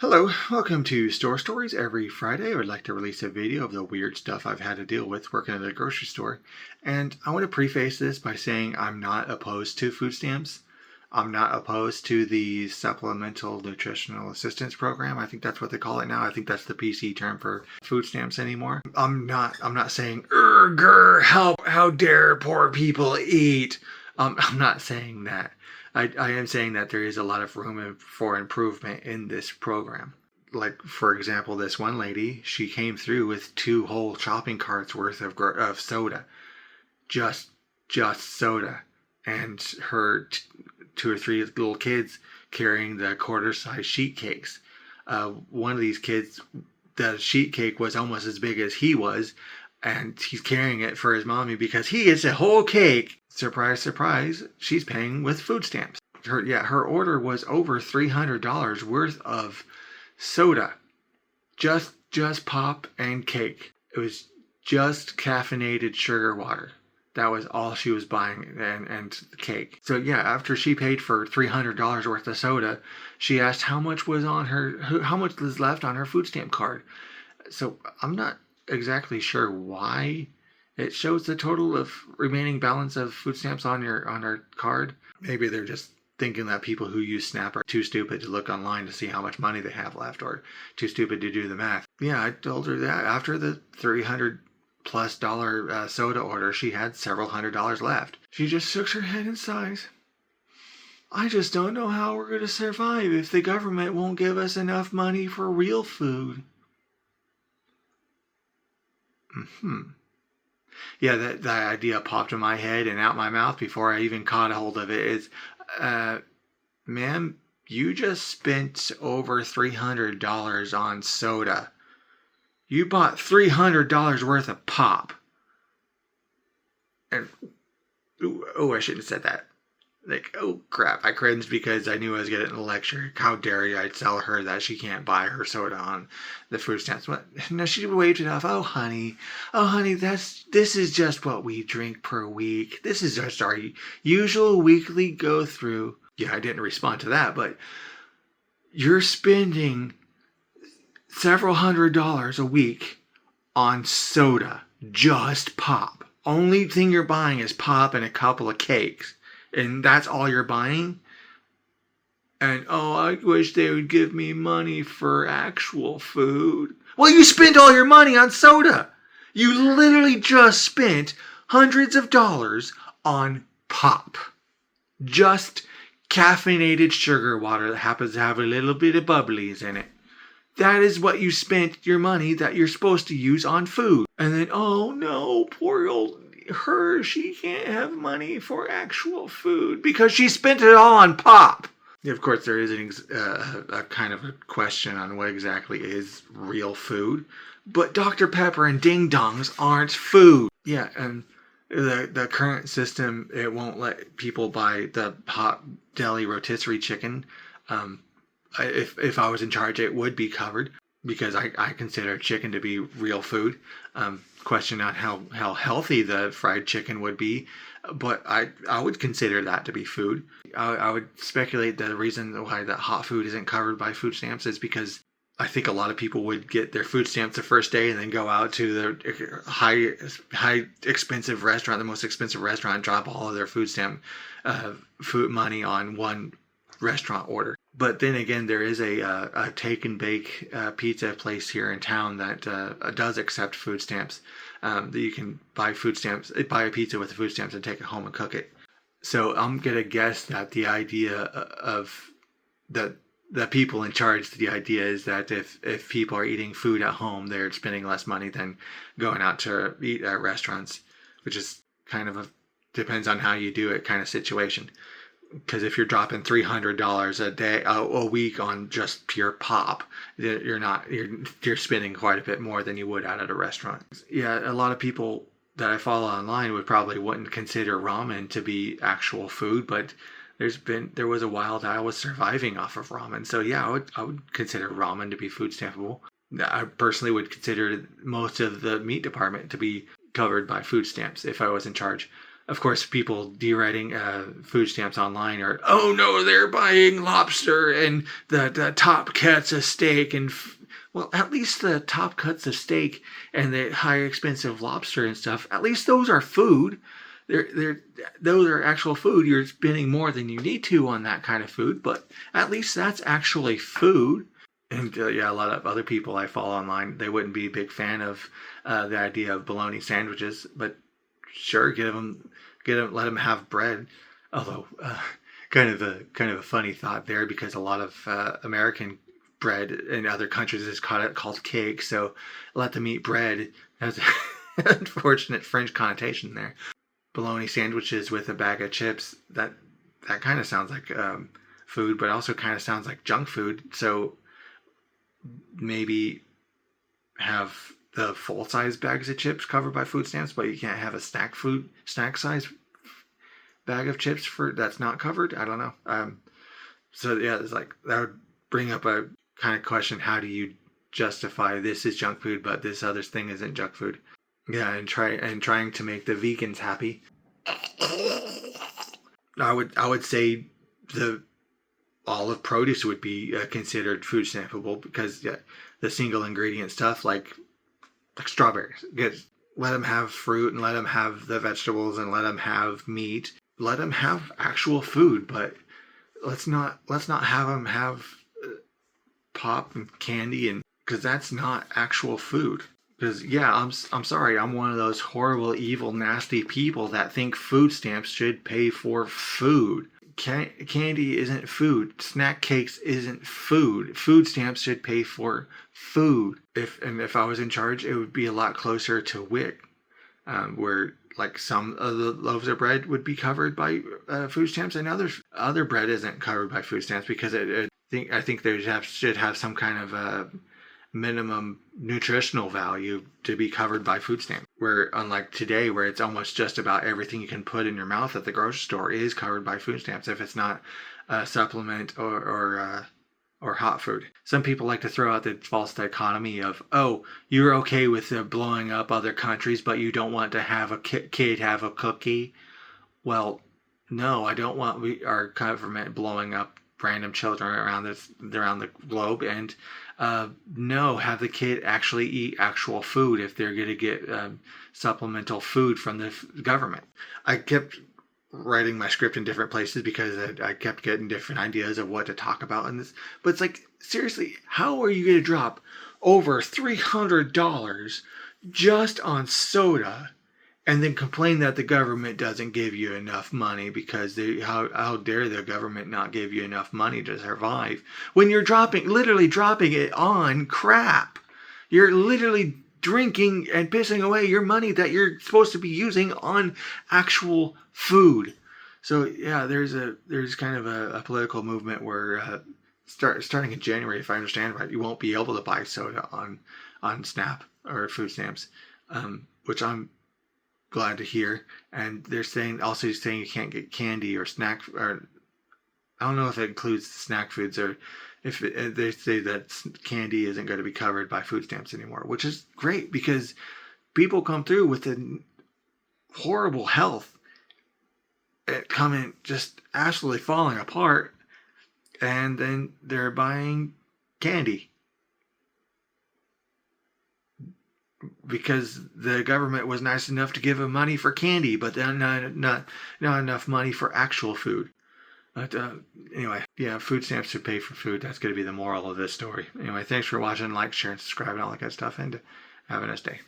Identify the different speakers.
Speaker 1: Hello, welcome to Store Stories. Every Friday, I would like to release a video of the weird stuff I've had to deal with working at a grocery store. And I want to preface this by saying I'm not opposed to food stamps. I'm not opposed to the Supplemental Nutritional Assistance Program. I think that's what they call it now. I think that's the PC term for food stamps anymore. I'm not saying, grr, help, how dare poor people eat. I'm not saying that. I am saying that there is a lot of room for improvement in this program. Like, for example, this one lady, she came through with 2 whole shopping carts worth of soda. Just soda. And her 2 or 3 little kids carrying the quarter-size sheet cakes. One of these kids, the sheet cake was almost as big as he was, and he's carrying it for his mommy because he gets a whole cake. Surprise, surprise, she's paying with food stamps. Her order was over $300 worth of soda. Just pop and cake. It was just caffeinated sugar water. That was all she was buying, and cake. So yeah, after she paid for $300 worth of soda, she asked how much was left on her food stamp card. So I'm not exactly sure why it shows the total of remaining balance of food stamps on her card. Maybe they're just thinking that people who use SNAP are too stupid to look online to see how much money they have left, or too stupid to do the math. Yeah, I told her that after the $300+ soda order, she had several $100s left. She just shook her head and sighs. I just don't know how we're going to survive if the government won't give us enough money for real food. Yeah, that idea popped in my head and out my mouth before I even caught a hold of it. Is, ma'am, you just spent over $300 on soda. You bought $300 worth of pop. And, I shouldn't have said that. Like, oh crap, I cringed because I knew I was getting a lecture. How dare I tell her that she can't buy her soda on the food stamps. No, she waved it off. Oh honey, this is just what we drink per week. This is just our usual weekly go through. Yeah, I didn't respond to that, but you're spending several $100s a week on soda. Just pop. Only thing you're buying is pop and a couple of cakes. And that's all you're buying? And, I wish they would give me money for actual food. Well, you spent all your money on soda. You literally just spent hundreds of dollars on pop. Just caffeinated sugar water that happens to have a little bit of bubblies in it. That is what you spent your money that you're supposed to use on food. And then, oh no, poor old her, she can't have money for actual food because she spent it all on pop. Of course, there is a kind of a question on what exactly is real food, but Dr. Pepper and Ding Dongs aren't food. Yeah, and the current system, it won't let people buy the hot deli rotisserie chicken. If I was in charge, it would be covered because I consider chicken to be real food. Question on how healthy the fried chicken would be, but I would consider that to be food. I would speculate the reason why the hot food isn't covered by food stamps is because I think a lot of people would get their food stamps the first day and then go out to the high expensive restaurant, the most expensive restaurant, and drop all of their food stamp food money on one restaurant order. But then again, there is a take and bake pizza place here in town that does accept food stamps. That you can buy a pizza with the food stamps and take it home and cook it. So I'm gonna guess that the idea of the people in charge, the idea is that if people are eating food at home, they're spending less money than going out to eat at restaurants, which is kind of depends on how you do it kind of situation. Because if you're dropping $300 a week on just pure pop, you're spending quite a bit more than you would out at a restaurant. Yeah, a lot of people that I follow online wouldn't consider ramen to be actual food, but there was a while that I was surviving off of ramen. So yeah, I would consider ramen to be food stampable. I personally would consider most of the meat department to be covered by food stamps if I was in charge. of course, people deriding food stamps online are, oh no, they're buying lobster and the top cuts of steak and well, at least the top cuts of steak and the high expensive lobster and stuff, at least those are food. They're those are actual food. You're spending more than you need to on that kind of food, but at least that's actually food. And yeah, a lot of other people I follow online, they wouldn't be a big fan of the idea of bologna sandwiches, but sure, let them have bread. Although, kind of a funny thought there, because a lot of American bread in other countries is called cake. So let them eat bread. Has an unfortunate French connotation there. Bologna sandwiches with a bag of chips. That kind of sounds like food, but also kind of sounds like junk food. So maybe have the full size bags of chips covered by food stamps, but you can't have a snack size bag of chips that's not covered. I don't know. So yeah, it's like that would bring up a kind of question: how do you justify this is junk food, but this other thing isn't junk food? Yeah, and trying to make the vegans happy. I would say the all of produce would be considered food stampable, because yeah, the single ingredient stuff like strawberries, let them have fruit and let them have the vegetables and let them have meat. Let them have actual food, but let's not have them have pop and candy, and because that's not actual food. Because yeah, I'm sorry, I'm one of those horrible, evil, nasty people that think food stamps should pay for food. Candy isn't food. Snack cakes isn't food. Food stamps should pay for food. If I was in charge, it would be a lot closer to WIC, where like some of the loaves of bread would be covered by food stamps, and other bread isn't covered by food stamps, because I think they should have some kind of minimum nutritional value to be covered by food stamps. Where unlike today, where it's almost just about everything you can put in your mouth at the grocery store is covered by food stamps, if it's not a supplement or hot food. Some people like to throw out the false dichotomy of, oh, you're okay with blowing up other countries, but you don't want to have a kid have a cookie. Well, no, I don't want our government blowing up random children around the globe, and no, have the kid actually eat actual food if they're going to get supplemental food from the government. I kept writing my script in different places because I kept getting different ideas of what to talk about in this. But it's like, seriously, how are you going to drop over $300 just on soda and then complain that the government doesn't give you enough money, because how dare the government not give you enough money to survive when you're literally dropping it on crap? You're literally drinking and pissing away your money that you're supposed to be using on actual food. So yeah, there's kind of a political movement where starting in January, if I understand right, you won't be able to buy soda on SNAP or food stamps, which I'm glad to hear. And they're saying you can't get candy or or I don't know if it includes snack foods, or if they say that candy isn't going to be covered by food stamps anymore, which is great, because people come through with a horrible health coming just absolutely falling apart, and then they're buying candy because the government was nice enough to give them money for candy, but then not enough money for actual food. But anyway, yeah, food stamps should pay for food. That's going to be the moral of this story. Anyway, thanks for watching. Like, share, and subscribe, and all that good stuff. And have a nice day.